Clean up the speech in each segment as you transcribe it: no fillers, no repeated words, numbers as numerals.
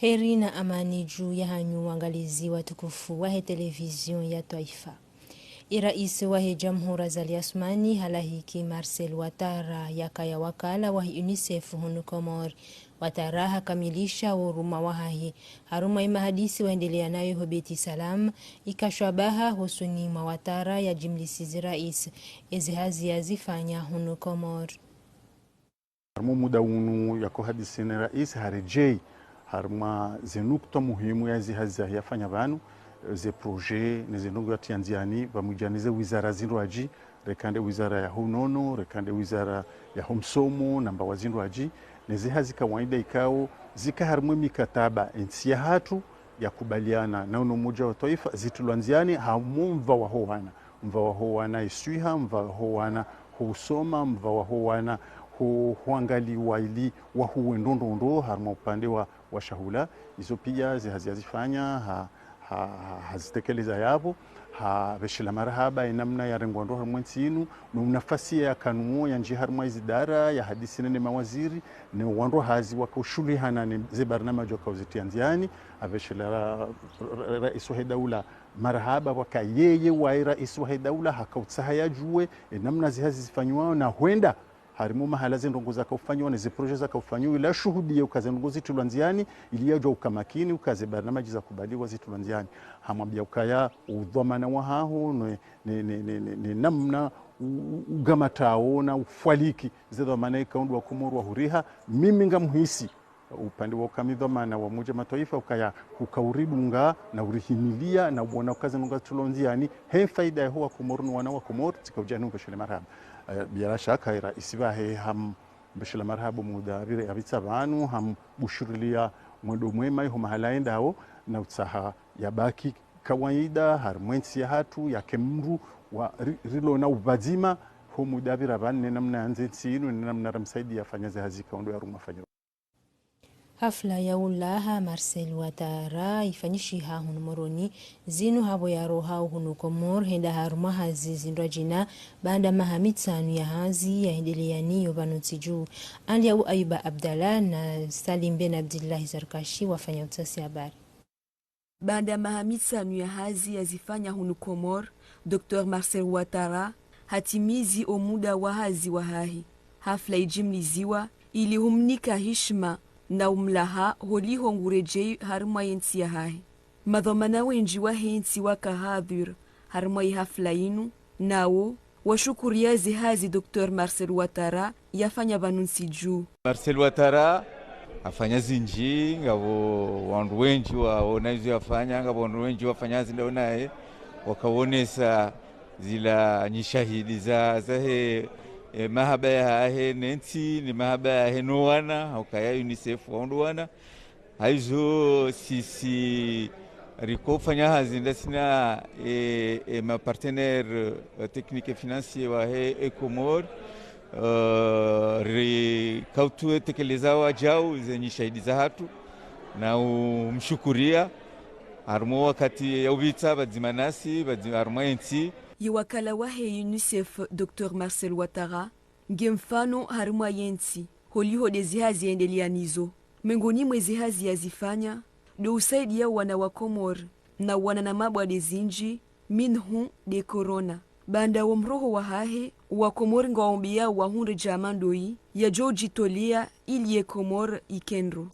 Heri na amani juu ya hanyu wangalizi watukufu wahe televizion ya Taifa. Rais wahe Jamhuri Azali Asmani halahiki Marcel Ouattara yakaya wakala wahe UNICEF hunu Komori. Ouattara hakamilisha uruma wahahi haruma imahadisi waendelea nayo hobeti salam ikashwabaha husuni mwa Ouattara ya jimlisizi rais ezihazi ya zifanya hunu Komori. Haruma muda unu yako hadisi na rais harejei haruma zenukta muhimu ya zihazi yafanya vanu ze projet nezinungu yatianziani vamujanize wizara zinduaji rekande wizara ya hunono rekande wizara ya humsomo namba wazinduaji nezihazi kawaida ikao zika harumwe mikataba ensi ya hatu ya kubaliana na umoja wa Taifa zitulwanziani hamu mva wahowana isuiha mva wahowana husoma mva wahowana huangaliwa ili wahuwe ndondondo haruma upande wa shahula izo pia zihazifanya hazitekeleza yabo veshila marahaba inamna ya rengwando harumwe nsinu nafasi ya kanuo ya nji harumwa izidara ya hadisi nene mawaziri ne wando hazi wakaushuli hana ne zebarnama joka uzitianziani aveshila rais wa daula marahaba waka yeye wa rais wa daula hakautsaha ya juwe namna zihazi zifanywa na huenda harimu mahala zindongo za kufanywa na zi project za kufanywa ila shuhudia ukazendongo zitulwanziani ili yajo ukamakini ukaze barnamaji za kubaliwa zitulwanziani hamwambia ukaya udhamana wahaho ni namna ugamatao na ufaliki zedo maana ikaundu wa Komoro wa huriha mimi ngamuhisi upande wa ukamidhamana wa Umoja Mataifa ukaya ukauribunga na urihimilia na uona ukazendongo tulonziani he faida ya huwa Komoro na wana wa Komoro tikaujanu bashile marhaba bila shaka ira isibahe ham bashila marhabu mudabire yabitsa banu ham bushurilia mwendo mwema iho mahalaenda hao na utsaha yabaki kawaida harmwensi ya hatu ya kemru wa rilo na ubazima ho mudabira banu namna anzetsinu namna ramsaidi yafanyaze hazika ondo ya ruma fanya. Hafla ya ulaha Marcel Ouattara ifanyishiha hunu moroni zinu habo ya roha hunu Komor henda haruma hazi zindwa jina banda mahamitsanu ya hazi ya hendeleani yovanuti juu. Andi ya Ayuba Abdallah na Salim Ben Abdillahi Zarkashi wafanya utasi habari. Banda mahamitsanu ya hazi ya zifanya hunu Komor, Dr. Marcel Ouattara hatimizi omuda wa hazi wa hahi. Hafla ijimliziwa ili humnika hishma na umlaha holiho ngurejei harumwa yensi ya hahi. Madhomana wenji wa hensi waka hadhir harumwa hafla inu nao washukuria zihazi Dr. Marcel Ouattara yafanya banunsi juu. Marcel Ouattara afanya zinji ngabo wandu wenji waona izo yafanya ngabo wandu wenji wafanya zinda naye wakawonesa zila nyishahidi za he mahaba ya he nenti ni mahaba ya he noana ukaya UNICEF waondoana haizo sisi rikofanya hazinda sina ma partenaire technique et financier wa he Komor kautu tekeleza wajao zenye shahidi za hatu na umshukuria harmo wakati ya ubita badzimanasi harmo enti Iwakala wahe UNICEF Dr. Marcel Ouattara ngemfano harumwa yensi holiho dezihazi endelianizo mengoni mwezihazi ya zifanya do usaidi ya wana wa Komor na wana na mabwa dezinji minhu de corona banda wa mroho wa hahe wa Komor ngaombia wa hunre jamandoi ya Georgi Tolia ili ye Komor ikenro.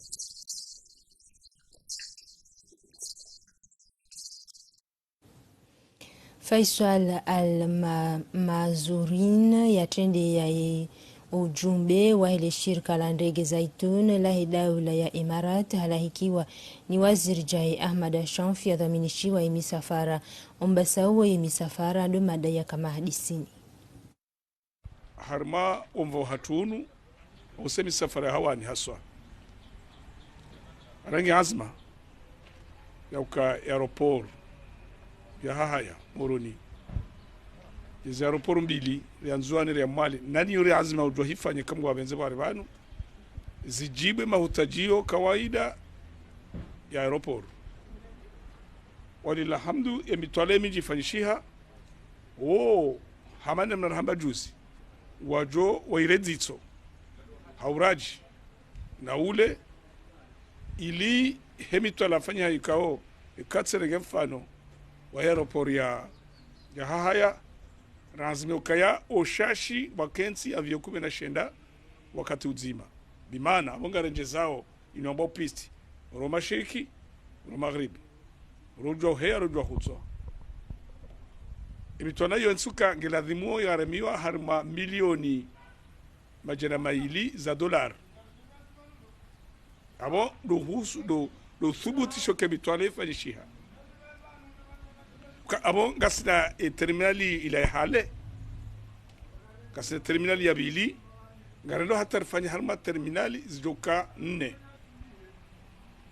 Faisal Al-Mazurin ya trende ya ujumbe wa ile shirika la ndege Zaitun la daula ya Emirat halahikiwa ni waziri Jai Ahmad Shamfi adhaminishiwa imisafara ombasauwa imisafara ndo madaya kama hadisini. Harma omvo hatunu usemi safara hawani haswa rangi azma ya uka aeroport ya haya moroni izi aeroport mbili yanzuani ya mali nani yuri azma ujohifanye kama wabenze bari banu zijibe mahutajio kawaida ya aeroport walila hamdu emitwale miji fanyishiha hamane mnarahamba juzi wajo wairedzitso hauraji na ule ili hemitwala fanya ikao ikatsere mfano wa aeroport ya hahaya razime ukaya oshashi wakensi avyo 19 wakati uzima bimana abonga renje zao inomba pisti ro mashiriki ro magharibi rujwa heya rujwa hutso imitwana yo nsuka ngeladhimu yaremiwa harma milioni majana maili za dolar abo do thubutisho ke mitwana ifanyishiha abo ngasina terminali ila hale ngasina terminali ya bili ngarendo hata rifanya harma terminali zijoka 4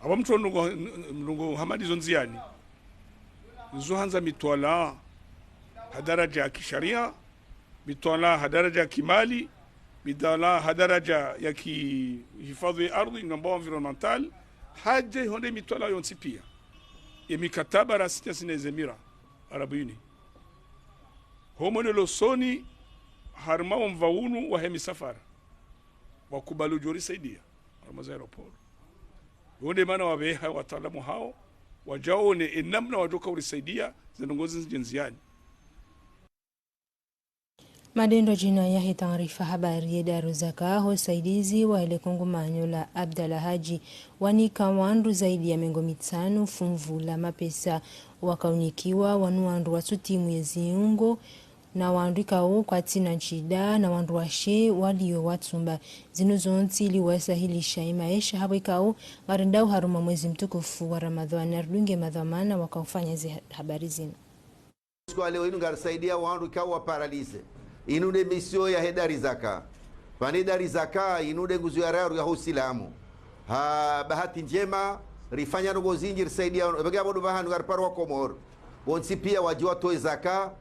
abo mtu ndungo hamadi zonziani zuhanza mitwala hadaraja ya kisharia mitwala hadaraja ya kimali mitwala hadaraja ya hifadhi ya ardhi ngamba environmental haje honde mitwala yonsi pia ya mikataba rasmi sinezemira arabuni homone losoni harma mvaunu wa hemi safara wakubalu jori saidia armaza aeroport wonde mana wabeha wataalamu hao wajaone enamna wajoka ulisaidia zinongozi njenziani Madendo jina ya taarifa habari ya Daruzaka hosaidizi wa ile kongomanyo la Abdalla Haji wanika wandu zaidi ya mengo mitano funvu la mapesa wakaunikiwa wanuandu watutimu ya ziungo na wandu ikao kwa tina nchida na wandu washe walio watumba zinuzonti ili wasahilisha imaesha hapo ikao garindau haruma mwezi mtukufu wa Ramadhani ardunge madhamana wakaufanya zi habari zinu kwa leo inu garisaidia wandu ikao wa paralize inude misio ya hedari zaka panedari zaka inude nguzu ya raru ya husilamu bahati njema rifanya nugo zinji risaidia bega bodu bahanu garparwa komor bonsi pia wajua toe zaka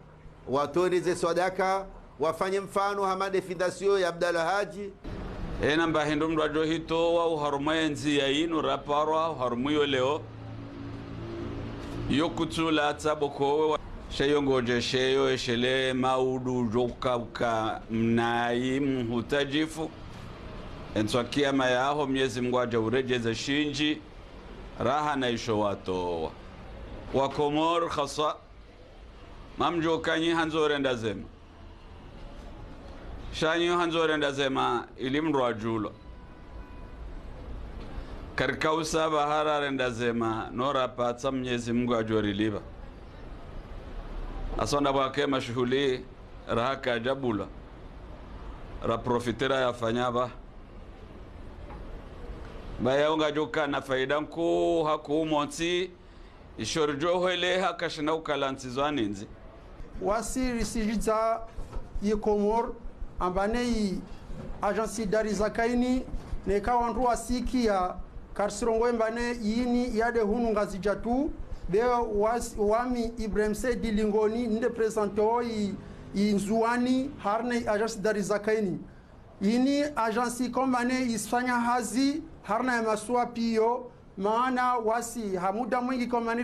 watoe sadaka wafanye mfano hamade findasio ya Abdalla Haji namba hindu mdwajo hito wa uharumayenzi ya inu raparwa uharumuyo leo yokutula taboko sheyongoje sheyo eshele maudu jokauka mnai mhutajifu enswakia mayaho miezi mgwaja urejeze shinji raha na isho watowa wakomor khasa mamjokanyi hanzore ndazema shanyi hanzore ndazema ilimrwajulo karikausa bahara ndazema nora patsa mnyezi mgwajo riliba asonda bwake mashuhuli rahaka jabula ra profitera ya fanyaba baya unga joka na faida nku haku monti ishorjo hele hakashina ukalanti zwaninzi wasiri sijiza yikomor ambane agency darizakaini ne kawandu asiki ya karsirongo mbane yini yade hunu ngazijatu de wami Ibrahim Saidi Lingoni nde presento inzuani harne agence darizakaini ini agence kombane isfanya hazi harna maswa pio maana wasi hamuda mwingi kombane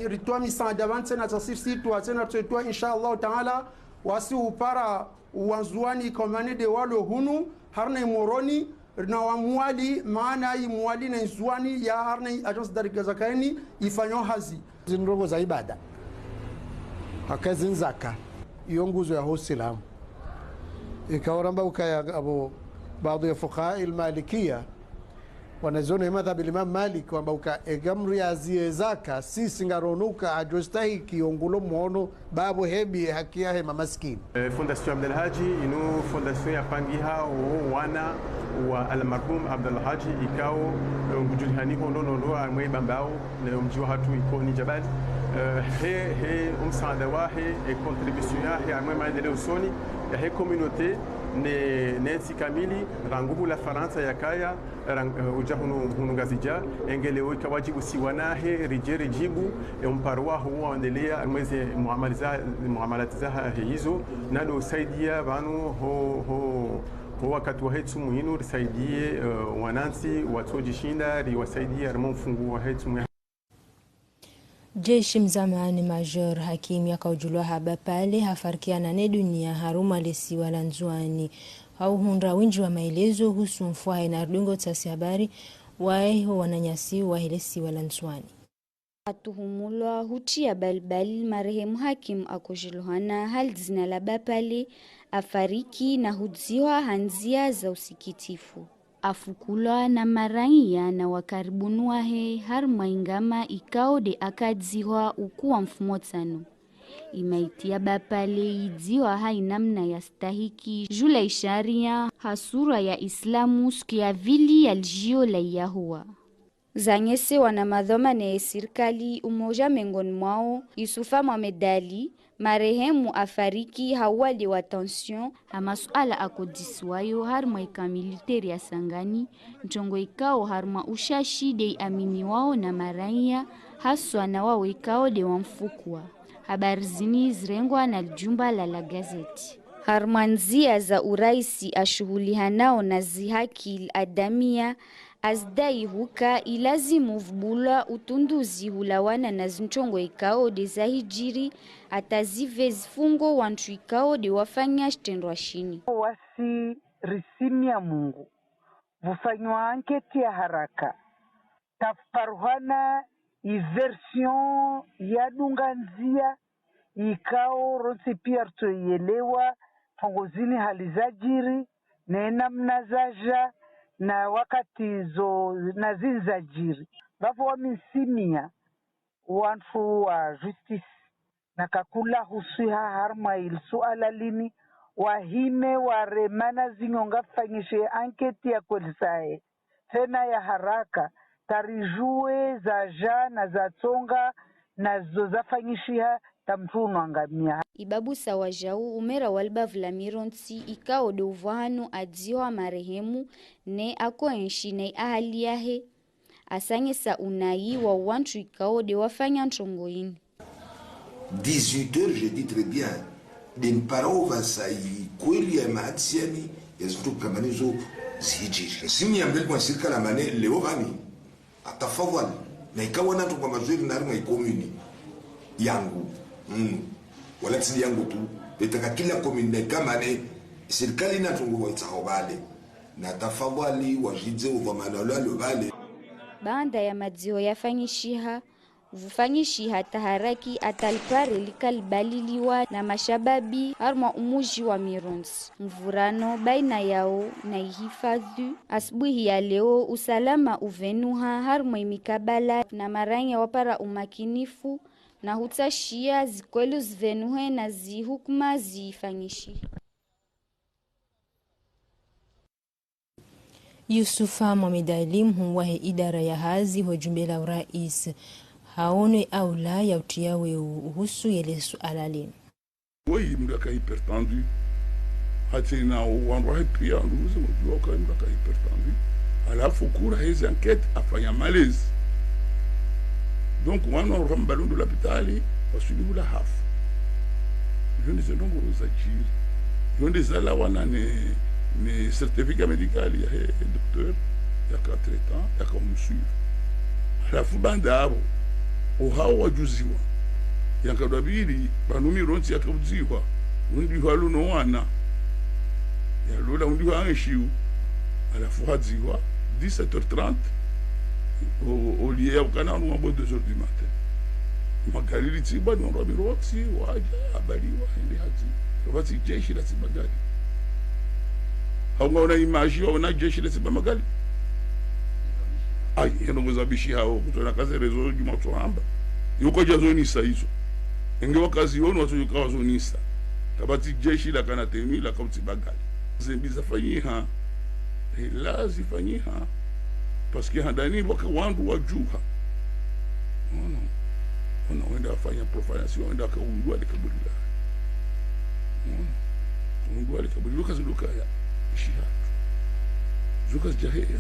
ritwami sandavanse na tasirsi tuatena tuetwa inshallah taala wasi upara uanzuani kombane de walo hunu harne moroni na wamwali maana hii mwali na inzuani ya harna agence darizakaini ifanyo hazi zinrogo za ibada hakazi zaka iyo nguzo ya Uislamu ikaoramba ukaya abo baadhi ya fuqaha al-malikia wanazona madhhabi al-Imam Malik kwamba uka egamri azie zaka sisi ngaronuka ajostahiki ongulo muono babu hebi hakia he maskini Fondation Abdalla Haji inu fondation ya pangiha wana wa almarhum Abdalla Haji ikao ngujulhani hono nondo amwe bambao na mjiwa hatu ikoni jabal he msaada wahe e contribution yahe amwe maendeleo usoni ya he communauté nesi kamili rangubu la Faransa ya kaya hunu ngazija engeleo ikawajibu siwanahe rijeri jibu mparwa huwa endelea mwezi muamalati za hizo nalo saidia banu ho wakati wa hetu muhinu risaidie wanansi watojishinda riwasaidie armo mfungu wa hetu Jeshi mzamani Major Hakim yakaujulwa haba pale hafarikiana ne dunia haruma lesi walanzuani au hundra winji wa maelezo husu mfuahe na ardungo tasi habari waeho wananyasi wahilesi walanswani. Atuhumulwa hutia balbal marehemu hakim akojilohana hal zina la bapale afariki na hudziwa hanzia za usikitifu. Afukulwa na maraiya na wakaribunu wahe har maingama ikao de akadziwa ukuwa mfumotano. Imaitia bapale idziwa hainamna ya stahiki jula isharia hasura ya Islamu sikia vili ya ljio la Yahuwa. Zanyese wana madhomane ya sirikali umoja mengoni mwao Yusufa Mohamed Ali marehemu afariki hawali wa tension hamasuala akodiswayo harma ikamiliteri ya Sangani nchongo ikao harma ushashi de amini wao na maraiya haswa na wao ikao de wamfukwa. Habari zini zirengwa na jumba la gazeti. Harmanzia za uraisi ashuhulihanao na zihaki adamia azdai huka ilazimu vbula utunduzi hulawana na zinchongo ikao de zahijiri atazive zifungo wantu ikao de wafanya shtendwa shini. Wasi risimia Mungu vufanywa anketi ya haraka tafaruhana iversion ya dunganzia ikao ronsi pia tuielewa fongozini hali zajiri na namna zaja na wakati zo na zinzajiri vapo wamisimia wanfu wa justice na kakula husuha harma ilsuala lini wahime waremana zingonga fanyishe anketi ya kwelisae tena ya haraka tarijue za ja na za tonga na zozafanyishiha tamtuno angamia. Ibabu sawajau umera walbavu la mironsi ikao de uvahanu adziwa marehemu ne ako enshine ahali yahe asanye sa unayi wa wantu ikao de wafanya nchongoini. 18 heures, je dis très bien, din parova sai kweli ya maatsiani ya zitu kamanizo zijiri. Simi ya mbele kwa sirika la mane leo vani atafawali na ikawa natu kwa mazuri na harima ikomuni yangu wala tsi yangu tu betaka kila komune kama ne serikali na tungu wa itahobale na tafawali wajidze uvamanalo alobale banda ya madzio yafanyishiha vufanyishiha taharaki atalpare likalbaliliwa na mashababi harma umuji wa Mironsi. Mvurano baina yao na ihifadhi asubuhi ya leo usalama uvenuha harma imikabala na maranya wapara umakinifu na hutashia zikwelu zvenuhe na zihukuma zifanyishi. Yusufa Mohamed Ali mhuwahe idara ya hazi hojumbela urais haone au la ya utiawe uhusu yele suala lini. Woi mdaka hypertendu hati na wandu pia nduze mjua kwa mdaka hypertendu alafu kura hizi enquête afanya malaise donc wana rambalundu l'hôpital wasulibu la hafu yoni zendongo rozajiri yoni zala wana ni certificat médical ya docteur ya ka traitant ya ka msuivi alafu banda abo uhao wajuziwa yankadabiri banumi ronsi yakabuziwa undi haluno wana ya lola undi hanshiu alafu hadziwa 17h30 au lieu ya kananu abo 2h du matin magalili tiba ndo robirotsi waja abaliwa ndi hadzi robati jeshi la tibagali haunga una image una jeshi la tibagali ai yenogoza bishi hao kutona kaze rezo juma tuhamba yuko jazonisa hizo enge wakazi wono watu yukawa zonisa tabati jeshi la kana temi la kauti bagali zembiza fanyiha ila zifanyiha paske handani waka wandu wajuha ona wenda afanya profanation wenda akaundua likabulila undua likabulila kazi lukaya ishia zuka jahia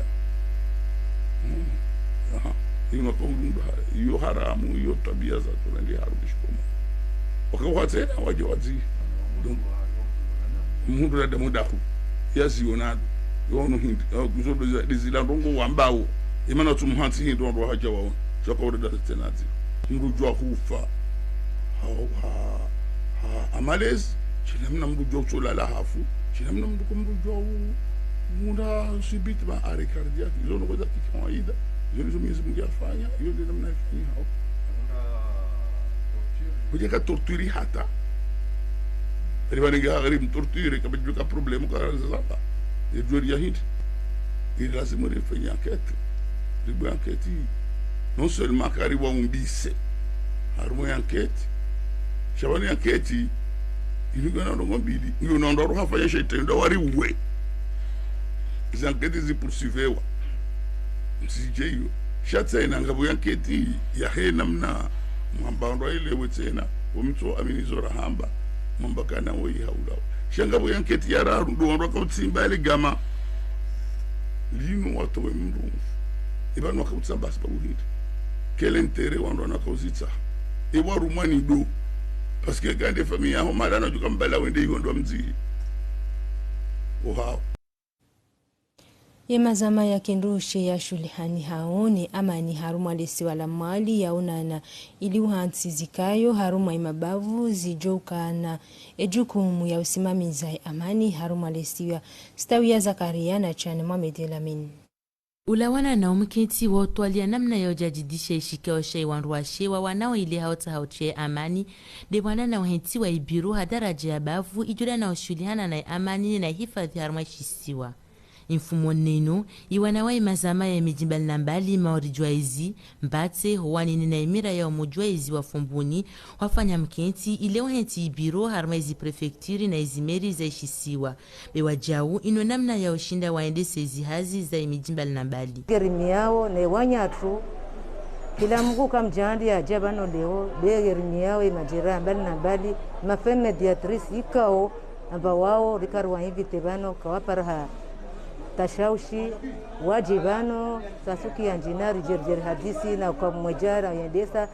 ino kaulunda iyo haramu iyo tabia za tunandi harudishikoma wakawatena waje wazi mundu la damudaku yaziona yono hindi kuzodo dizila ndongo wambao imana tumuhansi hindo ndo haja wao chakawada da tenati mrujwa kufa amalezi chinamna mrujwa uchola la hafu chinamna mrujwa muna sibiti ma are cardiaque hizo ndio za kawaida hizo Mwenyezi Mungu afanya hiyo ndio namna ifanya hao kuja ka torturi hata rivanenga gari torturi ka bijuka problema ka zaba e joria hit il lazima rifanya enquête ribu enquête non seulement karibu umbise harimo enquête shabani enquête ilingana ndo mbili ndio ndo hafanya shetendo wari uwe izo enquête zipursuivewa msijeyo shatsa inangabo enquête ya he namna mwambando ile wetsena umtso aminizora hamba mwambakana wo ihaula shangabo enquête ya raru ndo ndo kautsimba ile gama lino watu wemndu ibanu akautsimba sibabuhita quel intérêt wando anakauzitsa ewarumani do parce que gande famille yaho malana jukambala wende yondo mzi oha Yemazama ya kindushe ya shulihani haone amani harumwa lesi wala mali ya unana ili uhansi zikayo harumwa imabavu zijokana ejukumu ya usimamiza amani harumwa lesi ya Stawia Zakaria na Chane Mohamed Elamin. Ulawana na umkenti wotwalia namna ya ujajidisha ishikao shei wanruashewa wanao ile hauta hauche amani de wana na uhenti wa ibiru hadaraja ya bavu ijura na ushulihana na amani na hifadhi harumwa shisiwa. Infumo neno iwanawa imazama ya mijimbali na mbali maorijua hizi mbate huwani nina imira ya umojua hizi wafumbuni wafanya mkenti ile uhenti ibiro harma hizi prefektiri na hizi meri za ishisiwa bewa jau ino namna ya ushinda waendese hizi hazi za mijimbali na mbali gerimi yao ne wanyatu kila mgu kamjandi ya jabano leo gerimi yao imajira mbali na mbali mafeme mediatrice ikao amba wao rikaruwa hivi tebano kawaparaha tashaushi wajibano sasuki ya njinari jerjer hadisi na kwa mwejara yendesa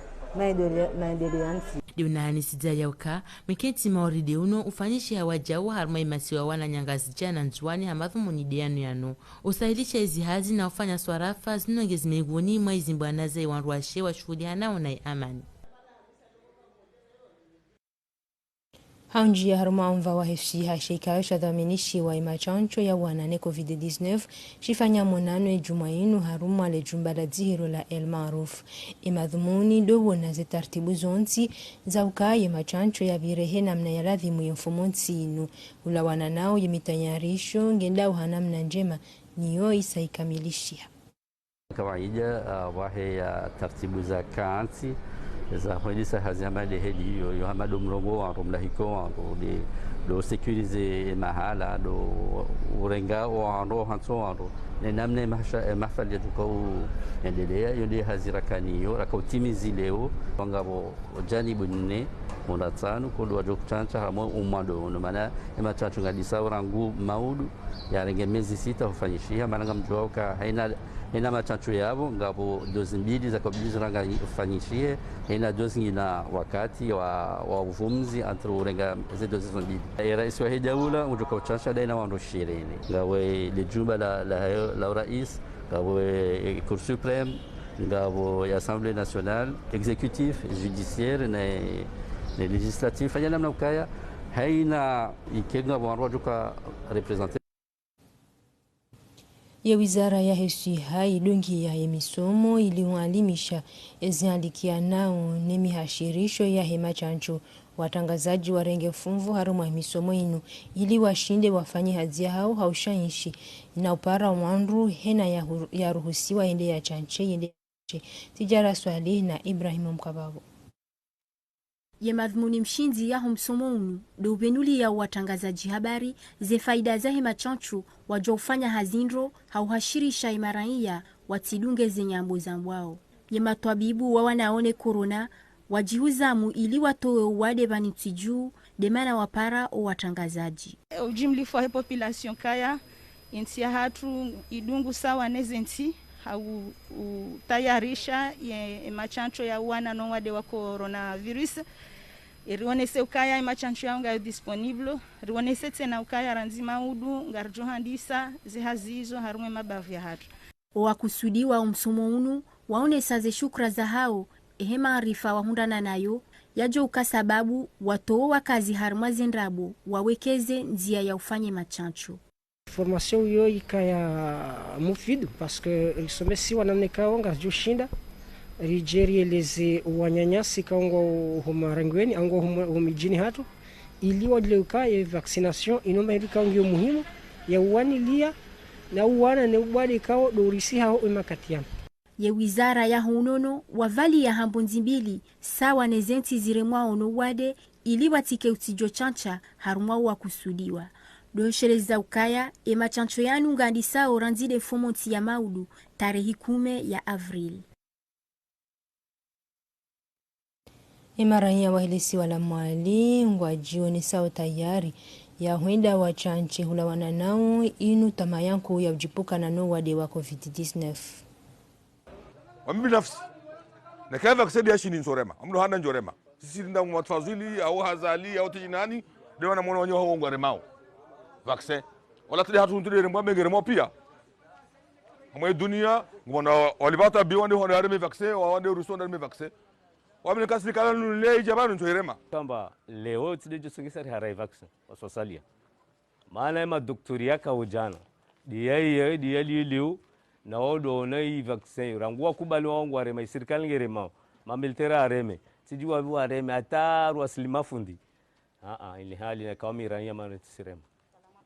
maendeleansi. Diunani sida yauka, mkenti maoride uno ufanyishi hawajau harma imasiwa wana nyangazi na njuani hamadhu munidianu yano. Usailisha hizi hazi na ufanya swarafa zinongezi meguni mwa izimbuanaza iwanruashe wa shuhudi hanao na amani. Haunji ya haruma mva wa hefshi hashikayo shadhaminishi wa imachancho ya wanane COVID-19 shifanya monano jumainu haruma le jumbala dzihiro la El Maruf. Imadhumuni dogo na zetartibu zonti za ukaye machancho ya virehe namna ya ladhimu yemfumonsi inu. Ula wananao yemitanyarisho ngenda uhanamna njema niyo isa ikamilishia. Kawaida wahe ya tartibu za kaansi za hodisa hazamade hedi yo hamado mrongo wa rumlahiko wa do securize mahala do urenga wa ndo hanso wa ne namne mahfali tuko endelea yodi hazirakaniyo rakotimizi leo ngabo janibu nne mondatano kodo wajokutanta hamo umado no maana ematatu ngadisa orangu maudu ya rengemezi sita ufanyishia maana mjua ka haina machachu yabo ngabo dozi mbili za kabisa ranga ufanyishie haina dozi ngina wakati wa uvumzi entre urenga ze dozi mbili rais wa daula ujoka uchacha daina wando shireni ngawe lijumba la rais ngawe cour suprême ngabo ya assemblée nationale exécutif judiciaire na législatif fanya namna ukaya haina ikenga wanro joka representer ya wizara ya heshi hai dungi ya emisomo iliwalimisha eziandikia nao nemi hashirisho ya hema chancho watangazaji warenge fumvu haruma emisomo inu ili washinde wafanye hazia hao haushanyishi na upara wandu hena ya ruhusiwa ende ya chanche ende Tijara Swali na Ibrahim Mkabago. Ye madhumuni mshinzi ya humsomo unu do ubenuli ya watangazaji habari ze faida za hema chanchu wajofanya hazindro hauhashirisha imaraia watidunge zenyambo zambwao. Ye matwabibu wa wanaone korona wajihuzamu ili watowe uwade vanitiju demana wapara o watangazaji. Ujimlifu wa population kaya inti ya hatu idungu sawa nezenti hau utayarisha ye machancho ya wana nongwade wa coronavirus. Irionese ukaya machancho ya unga disponible. Irionese tena ukaya ranzima udu ngarjohandisa zihazizo harume mabavu ya hatu. Wakusudiwa umsomo unu waonesa ze shukra za hao ehema arifa wahundana nayo yajo ukasababu watoo wakazi haruma zendrabo wawekeze nzia ya ufanye machancho. Formation hiyo ikaya mufid parce que ilisomesi wanamnekaonga jushinda rijerieleze wanyanyasi kaongo homarangweni ango homijini hatu ili wadleuka ya vaccination inomba hivi kaongo muhimu ya uwanilia na uwana ne ubali kao dorisi hao imakatiana ye wizara ya hunono wavali ya hambonzi mbili sawa nezenti ziremwa ono wade ili watike utijo chancha harumwa wa kusudiwa. Doshereza ukaya machancho yanu ngandisa oranzide fomonti ya maudu tarehi 10 ya Avril. Imaranya wahilisi wala mwali ngwa jioni sao tayari ya huenda wachanche hula wananao inu tamayanku ya ujipuka na no wade wa COVID-19. Wambi nafsi na kaya kusedi ya shini nsorema amdo hana njorema sisi nda mwatfazili au hazali au tijinani dewa na mwana wanyo hao ngwaremao vaccin wala tuli hatu ntuli remwa bengeremo pia amwe dunia ngwana walibata biwande hono areme vaccin wa wande rusonda areme vaccin wamne kasri kala nule jabanu nsorema kamba leo tidejo singisa harai vaccin wasosalia maana ma doktoria ka ujana diye leo na odo na i vaccin rangua kubali wangu areme serikali ngerema mamilitera areme sijua bu areme ataru aslima fundi ili hali na kama irania maana tisirema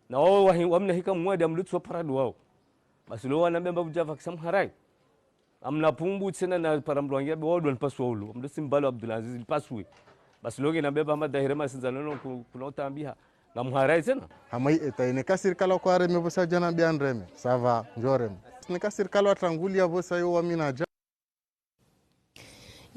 na wao wamna hika mwadi amlutso paradu wao basi lo wana memba buja vaccin harai amna pumbu tena na paramlwangia be odo npaswa ulu amdo simbalo Abdulaziz ilpaswe basi lo ngina beba madahirema sinzalano kunotambia ngamharai tena hamai etaine ka serikali kwa areme bosa jana bianreme sava njorem nika serikali watangulia bosa yo waminaja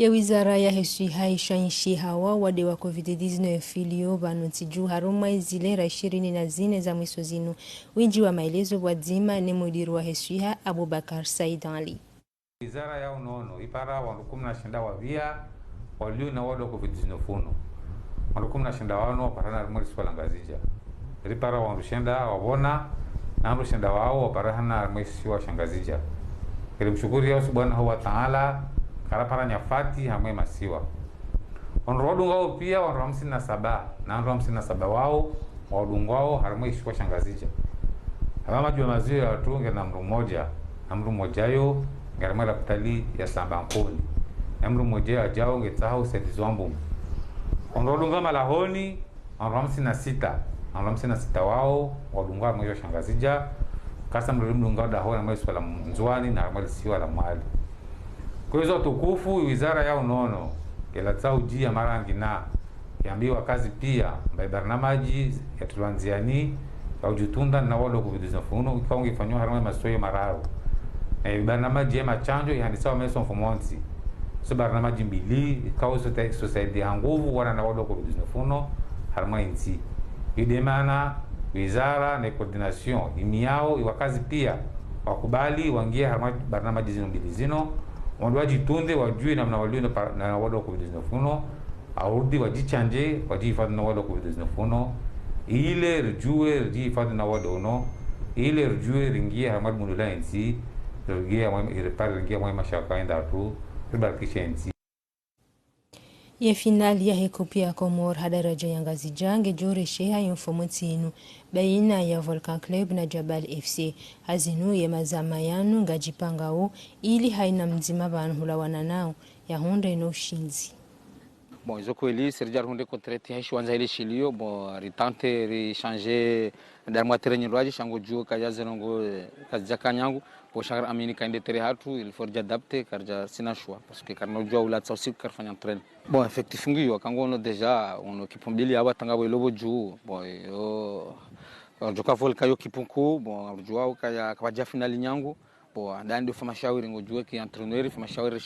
ya wizara ya heshi haishanshi hawa wade wa COVID-19 filio banutiju haruma izilera 24 za mwiso zinu. Winji wa maelezo wadzima ni mudiru wa heshiha Abubakar Said Ali. Wizara ya unono ipara wandu 19 wavia walio na wado COVID-19 funo. Wandu 19 wano waparana rumorisi walangazija. Ripara wandu shenda wabona na wandu shenda wao waparana rumorisi wa shangazija. Kiri mshukuri ya subhanahu wa ta'ala kala para nyafati hamwe masiwa. Onrodungao pia wandu 57 na wandu 57 wao wadungao harumwe ishwa shangazija. Hama jua maziwa ya watu ngena mru moja yo ngarama la kutali ya samba mpoli. Mru moja ajao ngetaho sedizo ambu. Onrodunga malahoni wandu 56 wao wadungao mwisho shangazija. Kasa mru mdungao daho na mwisho la mzwani na mwisho siwa la mwali. Kwa hizo tukufu wizara ya unono kila tsau jia marangi na kiambiwa kazi pia mbai barnamaji ya tulanziani au jutunda na walo kuvidiza funo ikawa ngifanywa harama masoyo mararo barnamaji ya machanjo ya handisawa meso mfumonsi so barnamaji mbili ikawa society ya nguvu wana na walo kuvidiza funo harama inti idemana wizara na coordination imiao iwakazi pia wakubali wangia harama barnamaji zino mbili zino wanduaji tunde wajue namna walio na wado COVID-19 funo aurudi wajichanje wajihifadhi na wado COVID-19 funo ile rujue rujihifadhi na wado no ile rujue ringia hamad mundula nsi ringia mwa mashaka enda tu ribarikisha nsi ya finali ya hekopia Komor hadaraja ya ngazi jange jore sheha infomotinu baina ya Volcan Club na Jabal FC hazinu ya mazama yanu ngajipangao ili haina mzima banhula wananao ya honda ino shinzi. Bon, izo kweli serjar hunde kontrati hashi wanza ile shilio bon ritante ri changer dar materi nyirwaji shango juo kaya zenongo kazja kanyangu po shagar amini kainde tere hatu il faut adapter karja sina choix parce que karno jua ulat sa aussi karfanya entraîne bon effectif ngiyo kango no deja ono kipombili aba tanga bo lobo juu bon yo joka vol kayo kipunku bon jua kaya kabaja finali nyangu bon ndandi fama shawiri ngojue ki entraîneur fama shawiri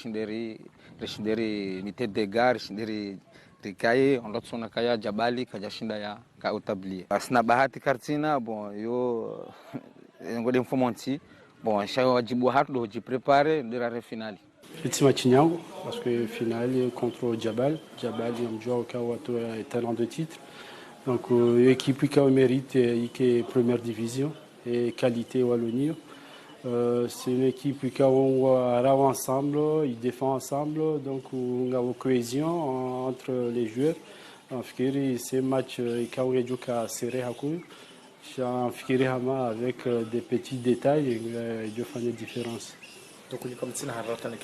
rishinderi mite de gare shinderi rikaye ondotsona kaya Jabali kaja shinda ya ka utabli asna bahati kartina bon yo ngode mfomonti bon shayo wajibu hatu do jiprepare ndira finali petit match nyango parce que finale contre Jabal est un joueur qui a talent de titre donc équipe qui mérite qui est première division et qualité Wallonie. C'est une équipe qui a ensemble, ils défendent ensemble, donc on a une cohésion entre les joueurs. C'est un match qui a serré. J'en hama avec des petits détails de faire des différences. Donc, comme tu n'as pas de